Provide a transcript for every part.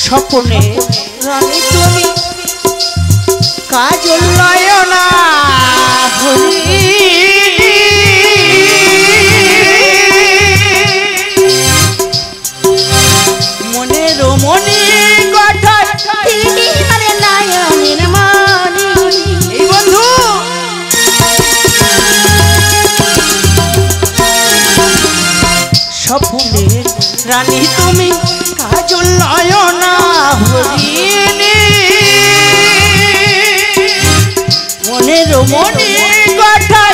স্বপ্নে রানী তুমি কাজল নয়না হরি মনের মনি গঠন মানে নয়নের মনি। এই বন্ধু স্বপ্নের রানী তুমি কাজল নয়না হরিণী মনের মনি গঠন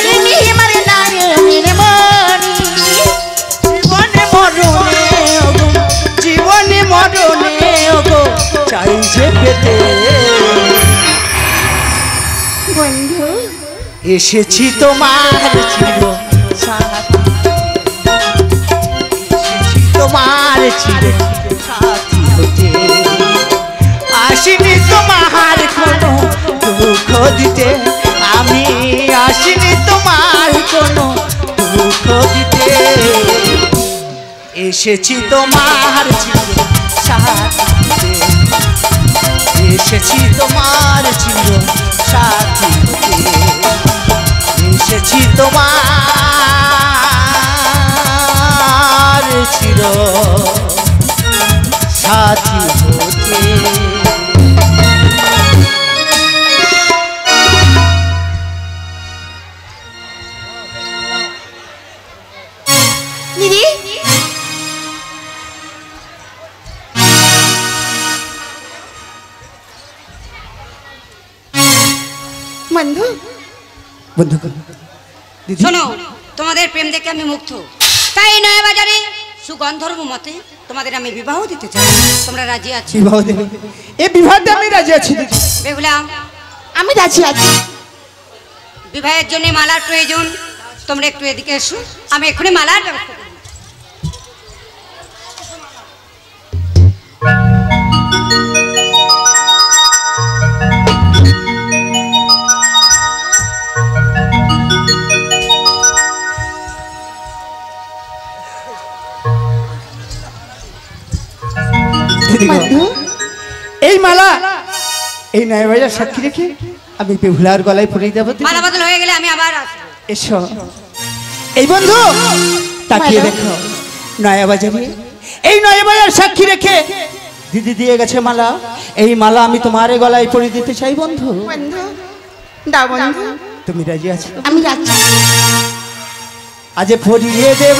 তুমি মানে নয়নের মনি। জীবনে মরণে ওগো জীবনে মরণে ওগো চাই যে পেতে বন্ধু এসেছি তোমার চির সাথী এসেছি তোমার চির সাথী হতে আসিনি তোমার কোনো দুঃখ দিতে আমি আসিনি তোমার কোনো দুঃখ দিতে এসেছি তোমার চির সাথী হতে এসেছি তোমার চির সাথী হতে এসেছি তোমার চির সাথী হতে। দিদি বন্ধু বন্ধু দিদি শোনো, তোমাদের প্রেম দেখে আমি মুগ্ধ, তাই নয় বাজারে সুগন্ধর্ব মতে তোমাদের আমি বিবাহ দিতে চাই। তোমরা রাজি আছো? বিবাহ দেবে? এই বিবাহতে আমি রাজি আছি দিদি। বেহুলা, আমি রাজি আছি। বিবাহের জন্য মালার প্রয়োজন, তোমরা একটু এদিকে এসো, আমি এক্ষুনি মালার ব্যবস্থা করব। এই মালা এই নয় বাজার সাক্ষী রেখে আমি বেহুলার গলায় পরিয়ে দেবো। মালা বদল হয়ে গেলে আমি আবার আসবো। এসো। এই বন্ধু তাকিয়ে দেখো, নয়া বাজারে এই নয়া বাজার সাক্ষী রেখে দিদি দিয়ে গেছে মালা। এই মালা আমি তোমার গলায় পরিয়ে দিতে চাই বন্ধু। বন্ধু দাও বন্ধু। তুমি রাজি আছো? আমি রাজি। আজ পরিয়ে দেব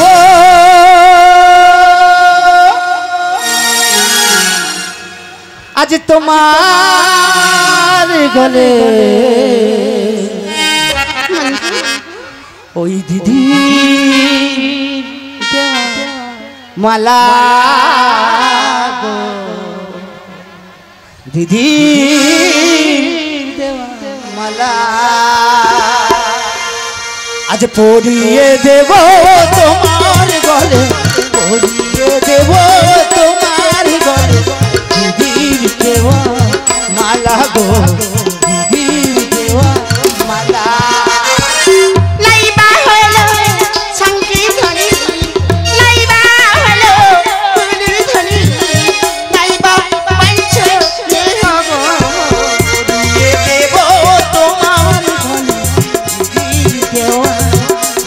আজ তোমার গলে ওই দিদি মালা গো দিদি মালা আজ পরিয়ে দেব তোমার গলে পরিয়ে দেব তোমার গলে দিদির দেওয়া মালা গো দিদির দেওয়া মালা। লাইবা হলো শঙ্কি ধনি লাইবা হলো ফুলের ধনি লাইবা পাঁচ দেহ গো পরিয়ে দেব তোমার গলে দিদির দেওয়া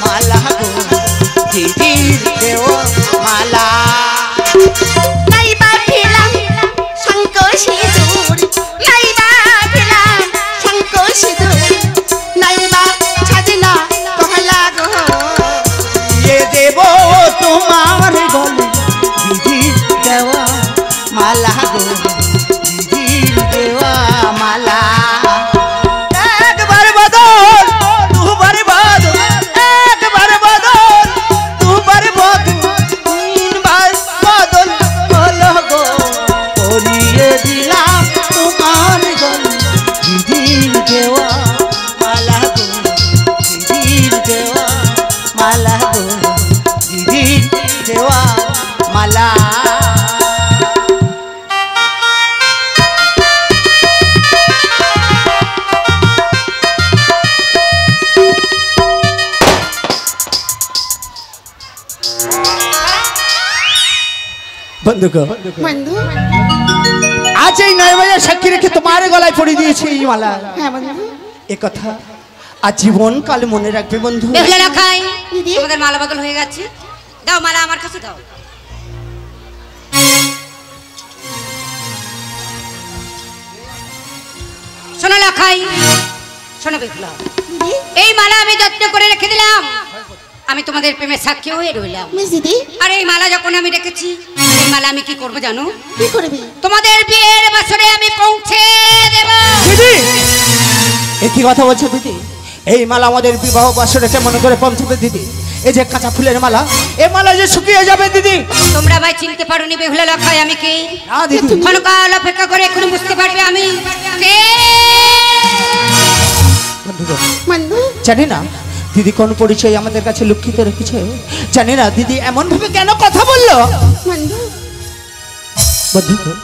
মালা গো দিদির দেওয়া মালা। লাইবা ফিলাম শঙ্ক সিঁদুর লাইবা ফিলাম শঙ্ক সিঁদুর লাইবা ছাদিনা কহলা গো দিয়ে দেব তোমার গলে দিদির দেওয়া মালা গো দিদির দেওয়া মালা। একবার বদল দুবার বদল একবার বদল দুবার বদল তিনবার বদল হলো গো পরিয়ে দিলাম তোমার গলে দিদির দেওয়া মালা গো দিদির দেওয়া মালা গো দিদির দেওয়া মালা। বন্ধুগণ, বন্ধু আজ এই 9 বাজার সাক্ষী রেখে তোমার গলায় পরিয়ে দিয়েছি এই মালা। হ্যাঁ বন্ধু। এ কথা আজীবন কাল মনে রাখবে বন্ধু। বেহুলা লখাই, দিদি। তোমাদের মালা বদল হয়ে গেছে। দাও মালা আমার কাছে দাও। শোনো লখাই, শোনো বেহুলা, দিদি এই মালা আমি যত্ন করে রেখে দিলাম। আমি তোমাদের প্রেমের সাক্ষী হয়ে রইলাম। মিস দিদি আর এই মালা যখন আমি রেখেছি, এই মালা আমি কি করবো জানো? কি করবি? তোমাদের বিয়ের বছরে আমি পৌঁছে দেব। দিদি, এ কি কথা বলছো দিদি? এই মালা আমাদের বিবাহ বাসরকে মনে করে পৌঁছবে দিদি। এই যে কাঁচা ফুলের মালা, এই মালা যে শুকিয়ে যাবে দিদি। তোমরা ভাই চিনতে পারোনি বেহুলা লখাই আমি কে? না দিদি। ক্ষণকাল অপেক্ষা করে এখন বুঝতে পারবে আমি কে। বন্ধুগণ, বন্ধু জানি না দিদি কোন পরিচয় আমাদের কাছে লুকিত রেখেছে। জানি না দিদি এমন ভাবে কেন কথা বললো। বন্ধু বন্ধুগণ,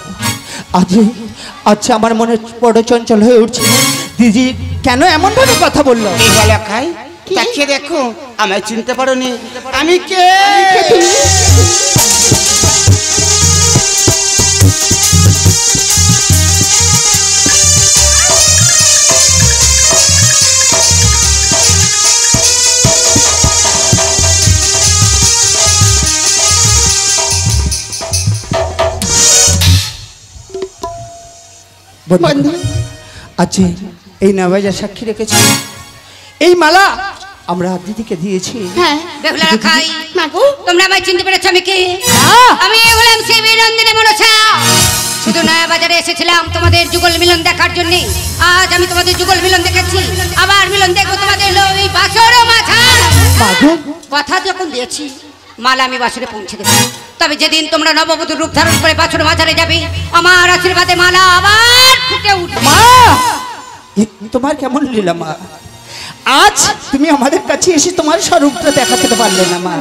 আজ আমার মনে বড় চঞ্চল হয়ে উঠছে। দিদি কেন এমন ভাবে কথা বললো? বেহুলা খাই, তাকিয়ে দেখো, আমায় চিনতে পারোনি? আমি কে? তুমি বন্ধু, আজ এই 9 বাজার সাক্ষী রেখেছি এই মালা আমরা দিদিকে দিয়েছি। হ্যাঁ বেহুলা লখাই, মাগো তোমরা আমায় চিনতে পেরেছো আমি কে? আমি হলাম সেই বিনন্দিনী মনসা। শুধু নয়া বাজারে এসেছিলাম তোমাদের যুগল মিলন দেখার জন্য। আজ আমি তোমাদের যুগল মিলন দেখেছি, আবার মিলন দেখবো তোমাদের ওই বাছর মাঝার। মাগো, কথা যখন দিয়েছি মালা আমি বাছরে পৌঁছে দেবো। তবে যেদিন তোমরা নববধূর রূপ ধারণ করে বাছর মাঝারে যাবে, আমার আশীর্বাদে মালা আবার ফুটে উঠবে। মা, তোমার কেমন লীলা মা? আজ তুমি আমাদের কাছে এসে তোমার স্বরূপটা দেখাতে পারলে না মা।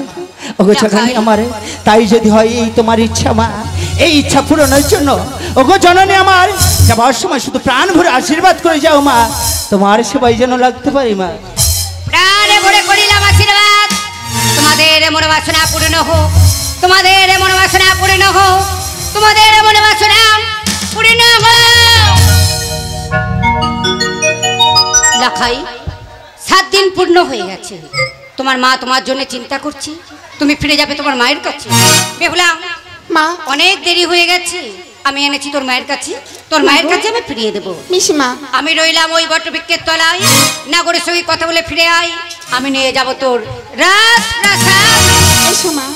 ওগো জননী আমার, তাই যদি হয় এই তোমার ইচ্ছা মা, এই ইচ্ছা পূরণের জন্য ওগো জননী আমার যাবার সময় শুধু প্রাণ ভরে আশীর্বাদ করে যাও মা, তোমার সেবাই যেন লাগতে পারি মা। প্রাণে ভরে করিলাম আশীর্বাদ, তোমাদের মনোবাসনা পূর্ণ হোক, তোমাদের মনোবাসনা পূর্ণ হোক, তোমাদের মনোবাসনা পূর্ণ হোক। লখাই, 7 দিন পূর্ণ হয়ে গেছে। তোমার মা তোমার জন্য চিন্তা করছে, তুমি ফিরে যাবে তোমার মায়ের কাছে। বেহুলা, মা অনেক দেরি হয়ে গেছে, আমি এনেছি তোর মায়ের কাছে, তোর মায়ের কাছে আমি ফিরিয়ে দেবো। মিসিমা আমি রইলাম ওই বটবৃক্ষের তলায়, নাগরের সঙ্গে কথা বলে ফিরে আই, আমি নিয়ে যাব তোর রাজপ্রাসাদ। এসো মা।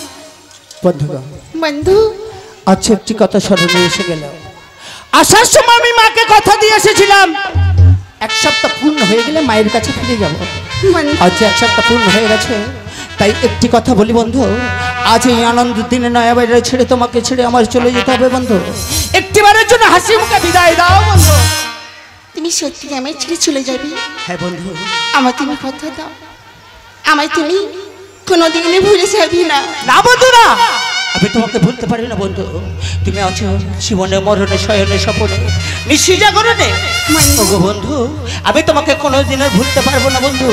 বন্ধুগণ, বন্ধু আজ একটি কথা স্মরণে এসে গেল। আসার সময় আমি মাকে কথা দিয়ে এসেছিলাম 1 সপ্তাহ পূর্ণ হয়ে গেলে মায়ের কাছে ফিরে যাব। বন্ধু আজ 1 সপ্তাহ পূর্ণ হয়ে গেছে, তাই একটি কথা বলি বন্ধু, আজ এই আনন্দ দিনে নয়া বাজারে ছেড়ে তোমাকে ছেড়ে আমার চলে যেতে হবে বন্ধু। একটিবারের জন্য হাসি মুখে বিদায় দাও বন্ধু। তুমি সত্যি আমায় ছেড়ে চলে যাবে? হ্যাঁ বন্ধু। আমার তুমি কথা দাও, আমায় তুমি কোনোদিনই ভুলে যাবি না। না বন্ধু না, আমি তোমাকে ভুলতে পারি না বন্ধু। তুমি আছো জীবনে মরণে শয়নে স্বপনে নিশি জাগরণে। ওগো বন্ধু, আমি তোমাকে কোনোদিনও ভুলতে পারবো না বন্ধু,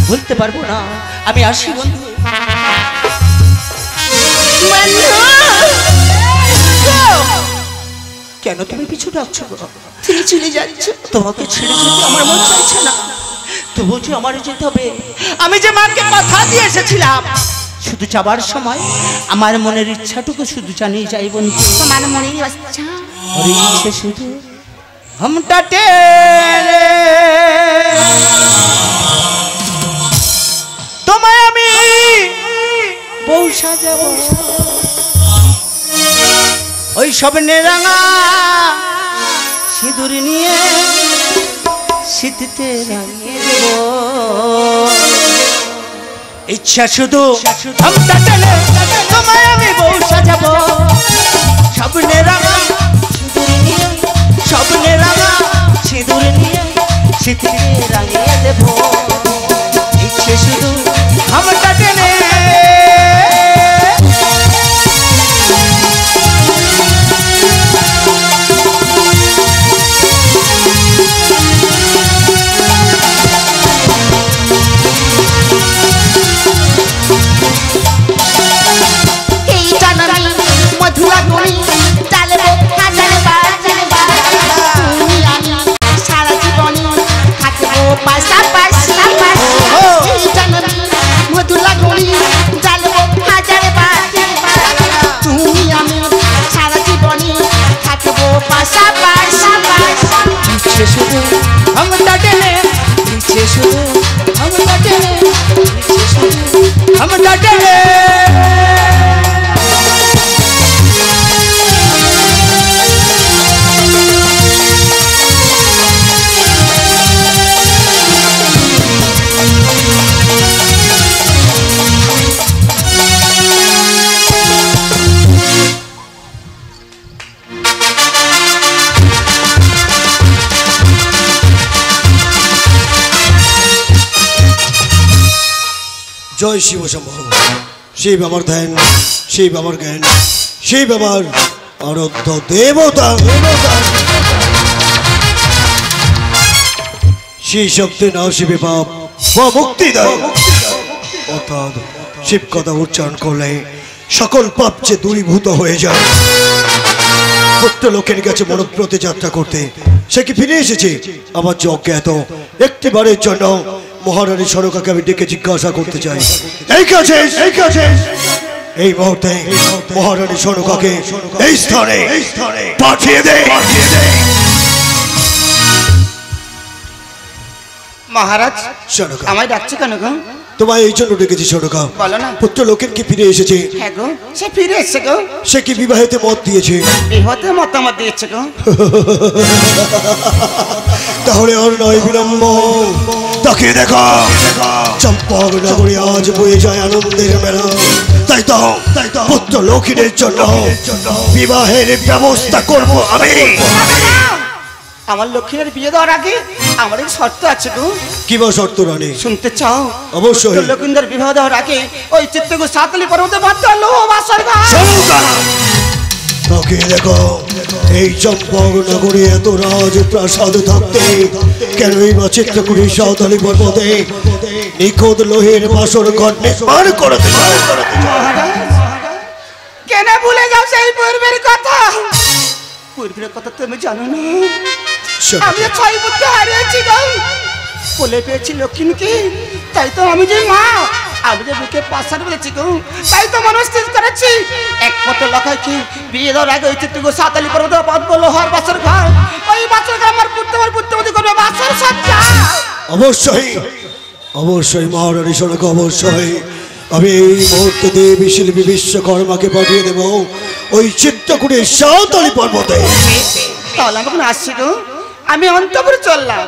ভুলতে পারবো না। আমি আসি বন্ধু। কেন তুমি পিছু ডাকছো গো? তুমি চলে যাচ্ছ। তোমাকে ছেড়ে যেতে আমার মন চাইছে না, তবু যে আমার যেতে হবে। আমি যে মাকে কথা দিয়ে এসেছিলাম, শুধু যাবার সময় আমার মনের ইচ্ছাটুকু শুধু জানিয়ে যাই বন্ধু। তোমার মনের ইচ্ছা ওর ইচ্ছে শুধু হামটা টেরে তোমায় আমি বউ সাজাবো, ওই স্বপ্নে রাঙা সিঁদুর নিয়ে শীততে রাঙিয়ে দেব। ইচ্ছা শুধু হামটা টেনে তোমায় আমি বউ সাজাবো, স্বপ্নে রাঙা সিঁদুর নিয়ে, স্বপ্নে রাঙা সিঁদুর নিয়ে শীততে রাঙিয়ে দেব। ইচ্ছে শুধু হামটা টেনে এই জানানি মধুরা গুণী জয় শিব শম্ভ। শিব আমার ধ্যান, শিব আমার জ্ঞান, শিব আমার আরাধ্য দেবতা। সেই শক্তি না শিবে পাপ বা মুক্তি দেয়। অর্থাৎ শিব কথা উচ্চারণ করলে সকল পাপ যে দূরীভূত হয়ে যায়। প্রত্যেক লোকের কাছে মনপ্রতি যাত্রা করতে সে কি ফিরে এসেছে আমার যে অজ্ঞাত। একটিবারের জন্য মহারানী সনকাকে আমি ডেকে জিজ্ঞাসা করতে চাই, এই মুহূর্তে মহারানী সনকাকে এই স্থানে পাঠিয়ে দে। মহারাজ সনকা আমায় ডাকছে কেন গো? তোমায় এই জন্য ডেকেছি সনকা। বলো না। পুত্র লোকের কি ফিরে এসেছে? হ্যাঁ গো, সে ফিরে এসেছে গো। সে কি বিবাহেতে মত দিয়েছে? বিবাহেতে মতামত দিয়েছে গো। তাহলে আর নয় বিলম্ব, তাকে দেখা। চম্পক নগরী আজ বয়ে যায় আনন্দের মেলা। তাই তো পুত্র লক্ষ্মীদের জন্য বিবাহের ব্যবস্থা করব আমি। আমার লক্ষ্মীর বিয়ে দেওয়ার আগে আমার এক শর্ত আছে গো। কি বা শর্ত রানী? শুনতে চাও? অবশ্যই। লক্ষ্মীদের বিবাহ দেওয়ার আগে ওই চিত্তগো সাতলি পর্বতে বাঁধতে হলো বাসর ঘর। তাকে দেখো, এই চম্পক নগরী এত রাজপ্রাসাদ থাকতে কেনই বা চিত্রকুটি সাঁওতালি পর্বতে নিখুঁত লোহের বাসর ঘর নির্মাণ করতে চায়? কেন ভুলে যাও সেই পূর্বের কথা? পূর্বের কথা তুমি জানো না? আমি 6 পুত্র হারিয়েছি গো। বলে পেয়েছি লক্ষ্মীকে, তাই তো আমি যে মা, আমি যে বুকে পাশার বলেছি গো, তাই তো মনে স্থির করেছি একমাত্র লক্ষ্মীকে বিয়ে দেওয়ার আগে ওই চিত্রগো সাঁওতালি পর্বতে বাঁধবো লোহার বাসর ঘর। ওই বাসর ঘর আমার পুত্রবতী করবে বাসর সজ্জা। অবশ্যই অবশ্যই মহারানী সনকা, অবশ্যই আমি এই মুহূর্তে দেবী শিল্পী বিশ্বকর্মাকে পাঠিয়ে দেব ওই চিত্রকুটির সাঁওতালি পর্বতে। তাহলে আমি আসছি গো, আমি অন্তপুরে চললাম।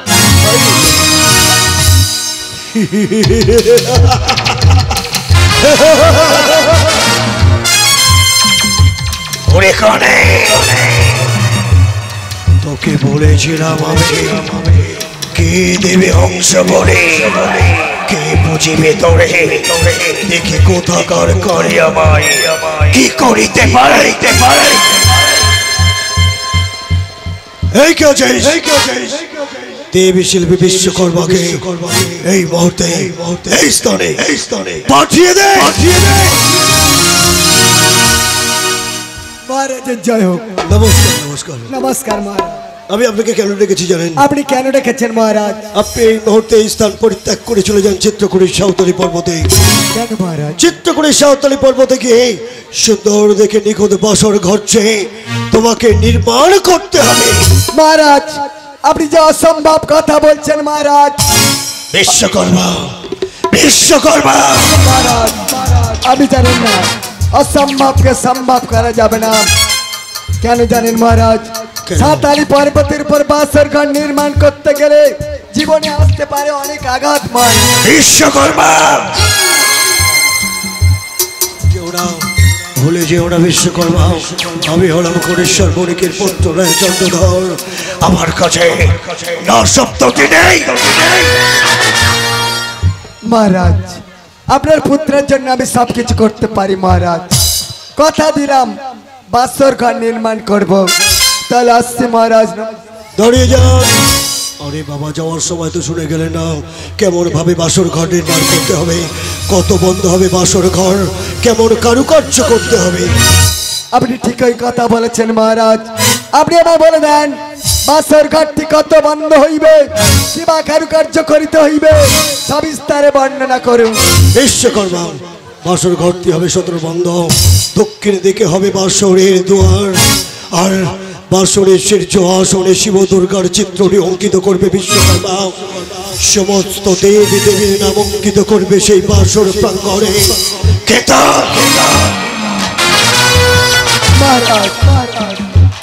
তোকে বলেছিলাম আমি, কে দেবে অংশ বলে, কে বুঝিবে তোরে, দেখে কোথাকার করে আমায় কি করিতে পারে। এই কে আছিস? দেবী শিল্পী বিশ্বকর্মাকে এই মুহূর্তে এই স্থানে পাঠিয়ে দে। মহারাজের জয় হোক। নমস্কার নমস্কার নমস্কার মহারাজ। আমি আপনাকে কেন ডেকেছি জানেন? আপনি কেন ডেকেছেন মহারাজ? আপনি এই মুহূর্তে এই স্থান পরিত্যাগ করে চলে যান চিত্রকুটির সাঁওতালি পর্বতে। কেন মহারাজ? চিত্রকুটির সাঁওতালি পর্বতে গিয়ে সুন্দর দেখে নিখুঁত বাসর ঘর চেয়ে তোমাকে নির্মাণ করতে হবে। মহারাজ আপনি যে অসম্ভব কথা বলছেন মহারাজ। বিশ্বকর্মা বিশ্বকর্মা মহারাজ আপনি জানেন না অসম্ভবকে সম্ভব করা যাবে না। কেন জানেন মহারাজ? সাঁওতালি পর্বতের উপর বাসর ঘর নির্মাণ করতে গেলে জীবনে আসতে পারে অনেক আঘাত। বিশ্বকর্মা ভুলে যে ওরা বিশ্বকর্মা, আমি হলাম করেশ্বর বণিকের পুত্র রায় চন্দ্রধর। আমার কাছে না সপ্তটি নেই। মহারাজ আপনার পুত্রের জন্য আমি সবকিছু করতে পারি মহারাজ। কথা দিলাম বাসর ঘর নির্মাণ করব। তাহলে আসছি মহারাজ। দাঁড়িয়ে যান। আরে বাবা, যাওয়ার সময় তো শুনে গেলেন না কেমন ভাবে বাসর ঘর নির্মাণ করতে হবে, কত বন্ধ হবে বাসর ঘর, কেমন কারুকার্য করতে হবে। আপনি ঠিকই কথা বলেছেন মহারাজ। আপনি আমায় বলে দেন বাসর ঘরটি কত বন্ধ হইবে, কিবা কারুকার্য করিতে হইবে, সবিস্তারে বর্ণনা করুন। বিশ্বকর্মা বাসর ঘরটি হবে 17 বন্ধ। দক্ষিণের দিকে হবে বাসরের দুয়ার, আর বাসরের শীর্ষ আসনে শিব দুর্গার চিত্রটি অঙ্কিত করবে বিশ্বকর্মা। সমস্ত দেবী দেবীর নাম অঙ্কিত করবে সেই বাসর প্রাঙ্গণে। মহারাজ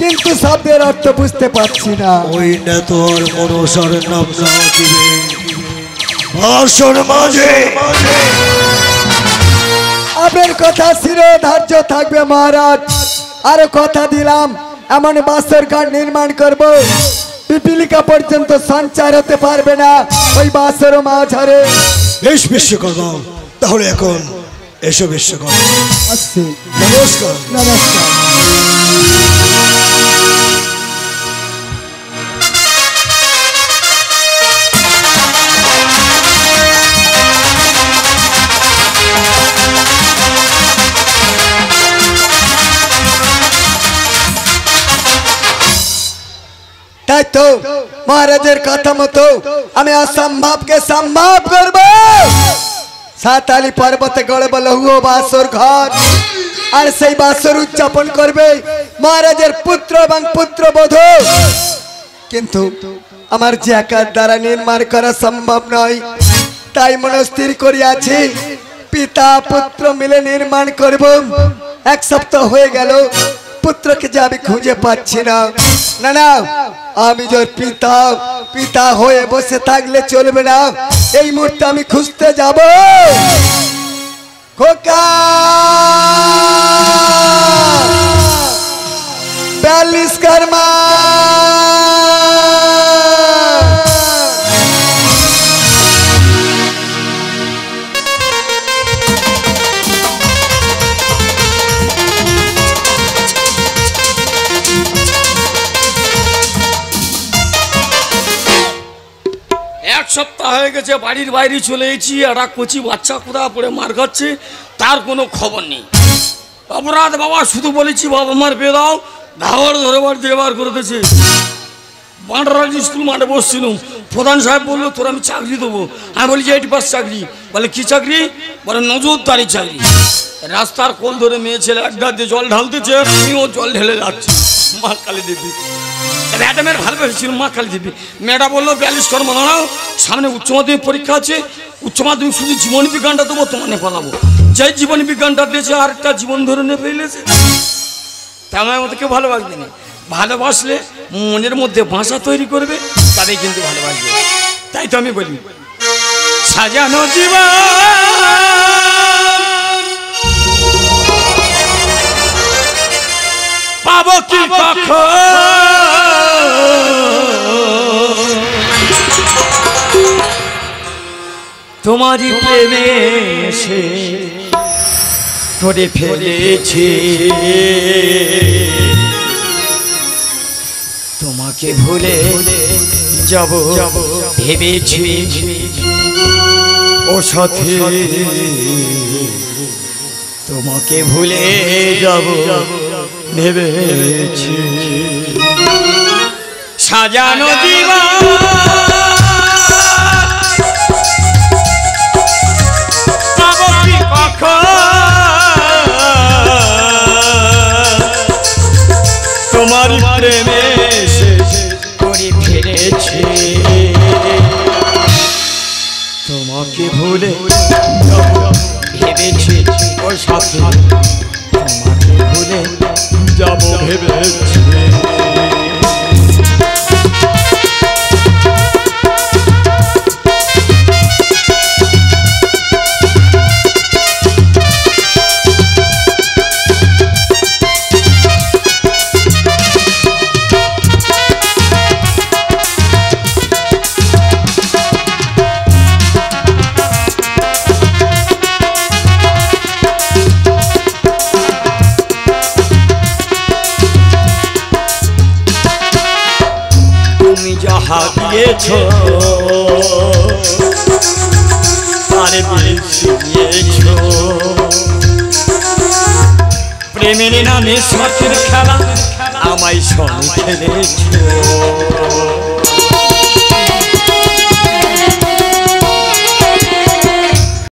কিন্তু শব্দের অর্থ বুঝতে পারছি না। ওই নেতর মনসার নাম না দিবে বাসর মাঝে। আপনার কথা শিরোধার্য থাকবে মহারাজ। আরো কথা দিলাম এমন বাসর ঘর নির্মাণ করব পিপিলিকা পর্যন্ত সঞ্চার হতে পারবে না ওই বাসর মাঝারে। বেশ বিশ্বকর্মা, তাহলে এখন এসো বিশ্বকর্মা। আসছি। নমস্কার। নমস্কার। তাই তো মহারাজের কথা মতো আমি অসম্ভবকে সম্ভব করব। সাতালি পর্বতে গড়ব লৌহ বাসর ঘর, আর সেই বাসর উদযাপন করবে মহারাজের পুত্র এবং পুত্রবধূ। কিন্তু আমার যে একার দ্বারা নির্মাণ করা সম্ভব নয়, তাই মনস্থির করিয়াছি পিতা পুত্র মিলে নির্মাণ করব। এক সপ্তাহ হয়ে গেল, পুত্রকে যে আমি খুঁজে পাচ্ছি না। না না, আমি যে পিতা পিতা হয়ে বসে থাকলে চলবে না, এই মুহূর্তে আমি খুঁজতে যাব। খোকা 42 কর্মা এক সপ্তাহ হয়ে গেছে, বাড়ির বাইরে চলে এসেছি। একটা কচি বাচ্চা কোথাও পড়ে মার খাচ্ছে, তার কোনো খবর নেই। অপরাধ বাবা, শুধু বলেছি বাবা মার পেয়ে দাও, ধাওয়ার ধরে বার দিয়ে বার করে দিয়েছে। বাঁটরাজ স্কুল মাঠে বসছিলাম, প্রধান সাহেব বললো তোর আমি চাকরি দেবো। আমি বলি যে 80% চাকরি। বলে কি চাকরি? বলে নজরদারি চাকরি। রাস্তার কোল ধরে মেয়ে ছেলে এক ধার দিয়ে জল ঢালতেছে, আমিও জল ঢেলে যাচ্ছি। মা কালী দেবী ম্যাডামের ভালোবেসেছিল, মা কালী দেবী। মেয়েটা বললো 42 কর্ম দাঁড়াও, সামনে উচ্চ মাধ্যমিক পরীক্ষা আছে, উচ্চ মাধ্যমিক শুধু জীবনী বিজ্ঞানটা দেবো, তোমার পালাবো। যেই জীবনী বিজ্ঞানটা দিয়েছে আরেকটা জীবন ধরে নিয়ে ফেলেছে। তেমন মতো কেউ ভালোবাসবে না। ভালোবাসলে মনের মধ্যে ভাষা তৈরি করবে, তাদের কিন্তু ভালোবাসবে। তাই তো আমি বলি সাজানো জীবন পাবো কি কখন, তোমারই প্রেমে সে করে ফেলেছে। তোমাকে ভুলে যাব ভেবেছি, ও সাথী তোমাকে ভুলে যাব ভেবেছি। সাজানো জীবন পাবো কি কখন, তোমার প্রেমে করে ফেলেছি। তোমাকে ভুলে যাব ভেবেছি, ও সাথী তোমাকে ভুলে যাব ভেবেছি। যাহা দিয়েছ তারে বেশি দিয়েছ, প্রেমের নামে শখের খেলা আমায় সঙ্গে খেলেছ।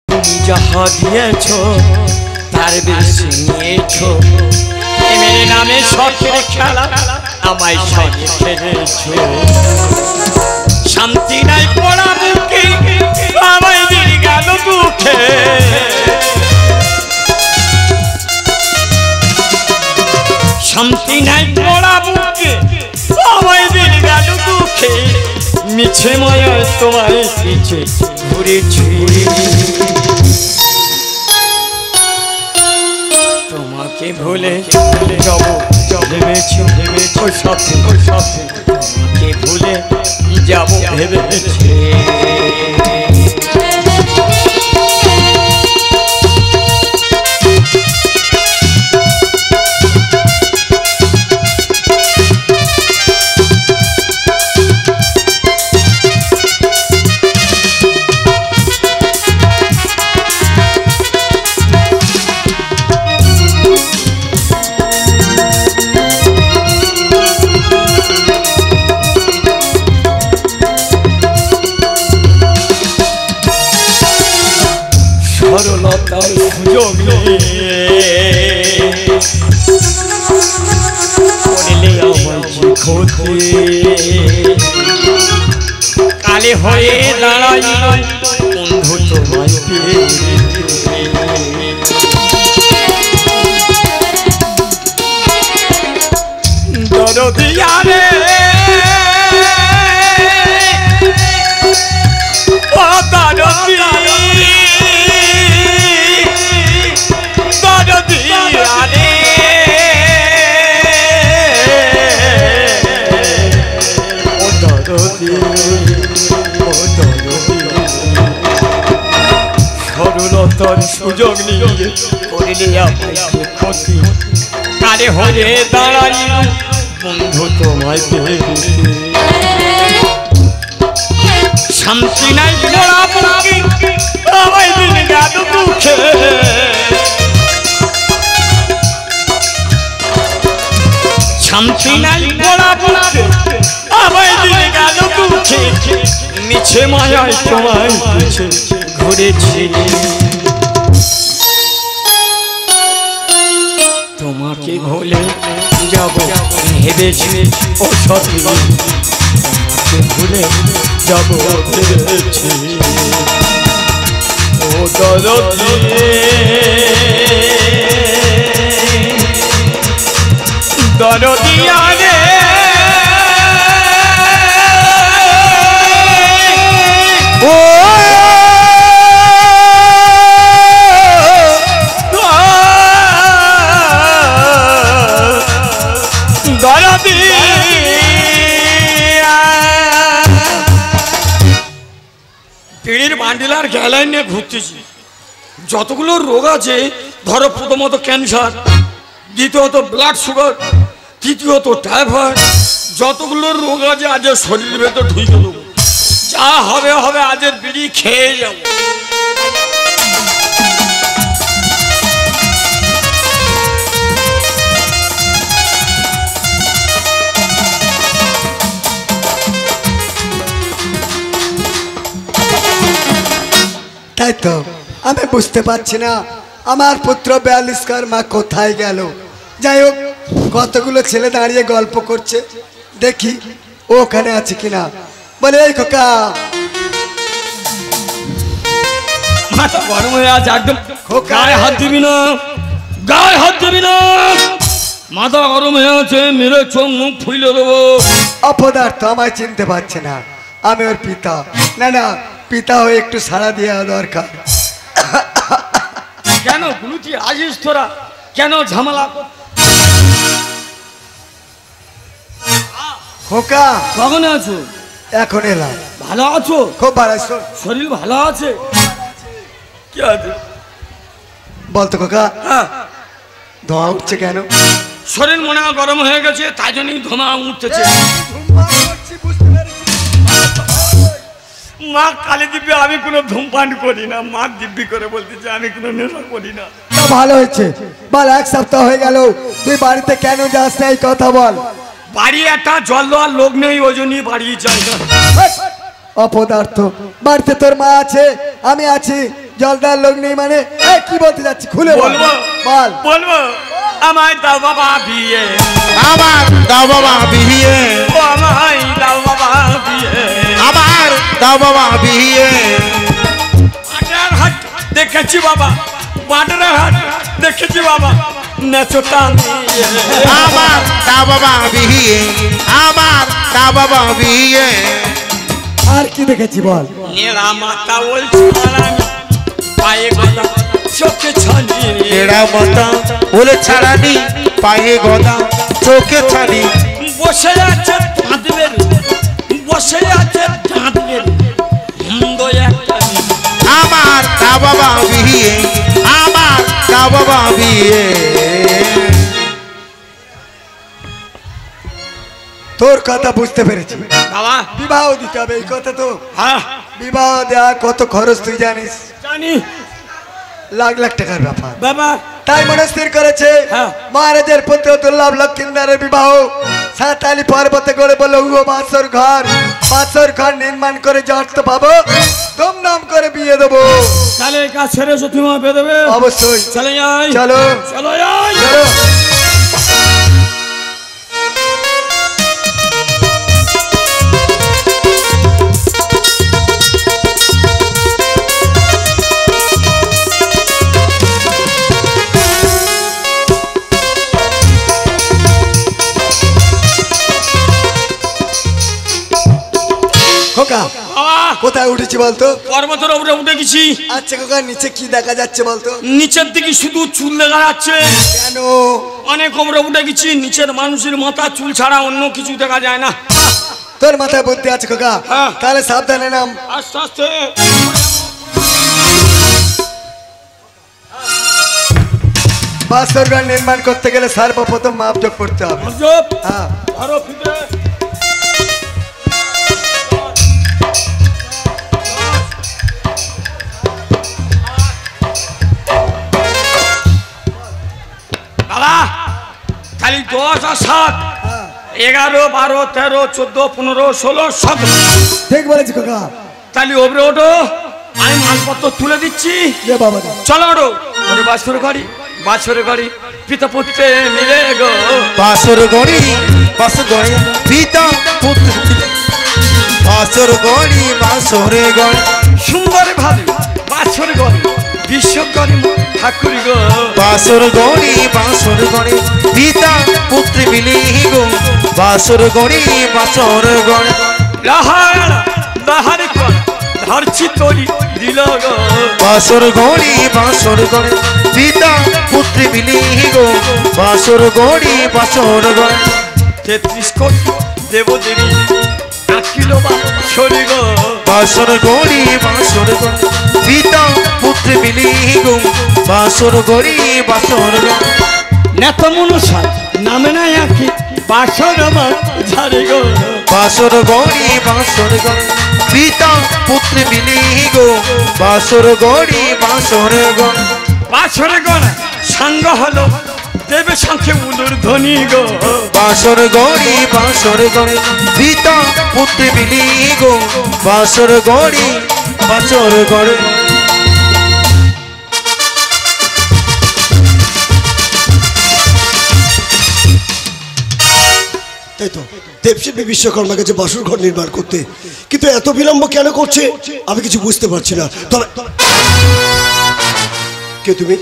তুমি যাহা দিয়েছ তার বেশি নিয়েছ, প্রেমের নামে শখের খেলা আমায় সঙ্গে খেলেছ। শান্তি নাই পড়া বুকে আমায় দিয়ে গেল দুঃখে, শান্তি নাই পড়া বুকে আমায় দিয়ে গেল দুঃখে। মিছে মায়া তোমায় পিছে ঘুরেছি, তোমাকে ভুলে যাব ভেবেছি, ও সাথী তোমাকে ভুলে যাব ভেবেছি। সরলতার সুযোগ করলে আমার ক্ষতি কালে হয়ে দাঁড়াই বন্ধু তোমায় পেয়ে দরদিয়া রে ও দরদিয়া সরলতার সুযোগ নিয়ে করলে আমায় ক্ষতি কালে হয়ে দাঁড়াই বন্ধু তোমায় পেয়ে শান্তি নাই মোরা বুকে আমায় দিন গেল দুঃখে শান্তি নাই মোরা বুকে আমায় দিন গেল দুঃখে মিছে মায়ায় তোমায় পিছে ঘুরেছি তোমাকে ভুলে যাব ভেবেছি ও সত্যি তোমাকে ভুলে যাব ভেবেছি ও দরদি দরদিয়া রে ও পিড়ির বান্ডিলার গ্যালাইন নিয়ে ঘুরতেছি যতগুলো রোগ আছে ধরো প্রথমত ক্যান্সার দ্বিতীয়ত ব্লাড সুগার তৃতীয়ত টাইফয়েড যতগুলো রোগ আছে আজ শরীরের ভেতর ঢুকে দেবো যা হবে হবে আজের বিড়ি খেয়ে যাবো তাই তো আমি বুঝতে পারছি না আমার পুত্র 42 কার মা কোথায় গেল। যাই হোক কতগুলো ছেলে দাঁড়িয়ে গল্প করছে দেখি ও ওখানে আছে কিনা। বলে এই খোকা মাথা গরম হয়ে আছে একদম গায়ে হাত দিবি না গায়ে হাত দিবি না মাথা গরম হয়ে আছে মেরে চোখ মুখ ফুলে দেবো। অপদার্থ আমায় চিনতে পারছে না আমি ওর পিতা। না না পিতা হয়ে একটু সাড়া দেওয়া দরকার। কেন গুলুচি আজিস তোরা কেন ঝামেলা খোকা কখন আছো? এখন এলাম। ভালো আছো? খুব ভালো আছো? শরীর ভালো আছে? কি আছে বলতো খোকা হ্যাঁ ধোঁয়া উঠছে কেন? শরীর মনে হয় গরম হয়ে গেছে তাই জন্যই ধোঁয়া উঠতেছে। মা কালী দিব্যি আমি কোনো ধূমপান করি না মা দিব্যি করে বলতেছে আমি কোনো নেশা করি না। তা ভালো হয়েছে বল এক সপ্তাহ হয়ে গেল তুই বাড়িতে কেন যাস না এই কথা বল। বাড়ি একটা জল দেওয়ার লোক নেই ওই জন্যই বাড়ি যাই না। অপদার্থ বাড়িতে তোর মা আছে আমি আছি জল দেওয়ার লোক নেই মানে কি বলতে যাচ্ছি খুলে বলবো বল। বলবো আমায় দাও বাবা বিয়ে আমার দাও বাবা বিয়ে ও আমায় দাও বাবা বিয়ে আমার দাও বাবা বিয়ে বাটার হাট দেখেছি বাবা বাটার হাট দেখেছি বাবা নেচোটা আমার দাও বাবা বিয়ে আমার দাও বাবা বিয়ে আর কি দেখেছি বল। নেড়া মাথা বলছি পায়ে গদা চোখে ছানি এড়া মাথা বলে ছাড়ানি পায়ে গদা চোখে ছানি বসে আছে দাঁতবের বসে আছে দাঁতবের আমার দাও বাবা বিয়ে আমার দাও বাবা বিয়ে তোর কথা বুঝতে পেরেছি বাবা বিবাহ দিতে হবে এই কথা তো। হ্যাঁ বিবাহ দেওয়া কত খরচ তুই জানিস? জানি লাখ লাখ টাকার ব্যাপার। বাবা তাই মনে স্থির করেছে হ্যাঁ। মহারাজের পুত্র দুর্লভ লক্ষিন্দারের বিবাহ সাঁতালি পর্বতে গড়ে বলে বাসর ঘর নির্মাণ করে যে অর্থ পাবো ধুমধাম করে বিয়ে দেবো। তাহলে এই কাজ ছেড়ে এসো, তুমি আমার বিয়ে দেবে? অবশ্যই। চলে যাই, চলো চলো যাই। চলো। খোকা বাবা, কোথায় উঠেছি বলতো? পর্বতের উপরে উঠে গেছি। আচ্ছা খোকা, নিচে কি দেখা যাচ্ছে বলতো? নিচের দিকে শুধু চুল দেখা যাচ্ছে। কেন? অনেক উপরে উঠে গেছি, নিচের মানুষের মাথা চুল ছাড়া অন্য কিছু দেখা যায় না। তোর মাথায় বুদ্ধি আছে খোকা, হ্যাঁ। তাহলে সাবধানে নাম। আস্তে আস্তে। বাসর ঘর নির্মাণ করতে গেলে সর্বপ্রথম মাপ যোগ করতে হবে। চুপ। হ্যাঁ। আরো ফিরে। দাদা, খালি 10 আর 7, 11, 12, 13, 14, 15, 16, 17। ঠিক বলেছি খোকা। তাহলে ওপরে ওঠো, আমি মালপত্র তুলে দিচ্ছি। যে বাবা রে। চলো ওঠো। ওরে বাছরে গাড়ি পিতা পুত্রে মিলে গো। বাসর গড়ি পিতা পুত্র বাসর গড়ি সুন্দর ভাবে বাছরে গড়ি বিশ্ব গড়ি ঠাকুর গো। বাসর গড়ি পিতা পুত্র মিলি গো। বাসর গড়ি লাহার কর ধরছি তরি দিল গো। বাসর গড়ি পিতা পুত্র মিলি গো। বাসর গড়ি 33 কোটি দেবদেবী আঁকিল বাছরে গো। বাসর গড়ি পিতা পুত্র মিলি গো। বাসর গড়ি নেতা মনসা নামে নাই আঁকি বাসর আমার ঝাড়ে গো। বাসর গড়ি পিতা পুত্র মিলি গো। বাসর গড়ি বাছরে গড় সাঙ্গ হলো দেবে সাথে উলুর ধ্বনি গো। বাসর গড়ি পিতা পুত্র মিলি গো। বাসর গড়ি তাই তো দেবশিল্পী বিশ্বকর্মা গেছে বাসর ঘর নির্মাণ করতে, কিন্তু এত বিলম্ব কেন করছে আমি কিছু বুঝতে পারছি না। তবে কে তুমি?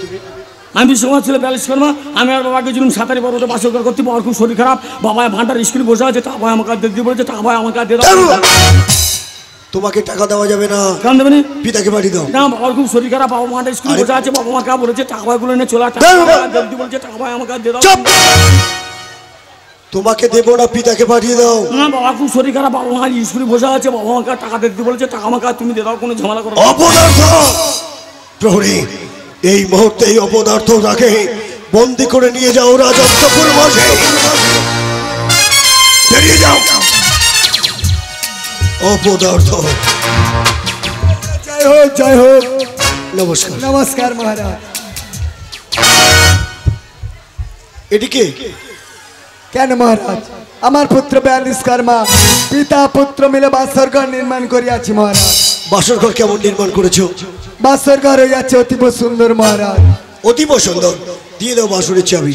আমি বিশ্বকর্মা ছিল 42 কর্মা। আমি আর বাবাকে জুলুম সাঁতারি পর্বতে বাসর ঘর করতে, বাবার খুব শরীর খারাপ। বাবা ভান্ডার স্কুলে বসে আছে, তা ভাই আমাকে দিয়ে বলেছে, তা ভাই আমাকে দিয়ে দাও। তোমাকে টাকা দেওয়া যাবে না। কেন দেবে না? পিতাকে বাড়ি দাও। না, বাবার খুব শরীর খারাপ, বাবা ভান্ডার স্কুলে বসে আছে। বাবা আমাকে বলেছে টাকা ভাইগুলো নিয়ে চলে আসতে বলেছে, টাকা ভাই আমাকে দিয়ে দাও। চুপ! তোমাকে দেবো না, পিতাকে পাঠিয়ে দাও। না, বাবা খুব শরীর খারাপ, বাবা মা স্কুলে বসে আছে। বাবা আমাকে টাকা দিতে বলেছে, টাকা আমাকে তুমি দিয়ে দাও, কোনো ঝামেলা করো না। অপদার্থ প্রহরী, এই মুহূর্তে এই অপদার্থ তাকে বন্দি করে নিয়ে যাও রাজত্বপুর মাঝে। বেরিয়ে যাও অপদার্থ। জয় হোক, জয় হোক। নমস্কার। নমস্কার মহারাজ। এটিকে কেন মহারাজ? আমার পুত্র 42 কর্মা পিতা পুত্র মিলে বাসর ঘর নির্মাণ করিয়াছি মহারাজ। বাসর ঘর কেমন নির্মাণ করেছো? বাসর ঘর হইয়াছে অতীব সুন্দর মহারাজ। অতীব সুন্দর। দিয়ে দাও বাসরের চাবি।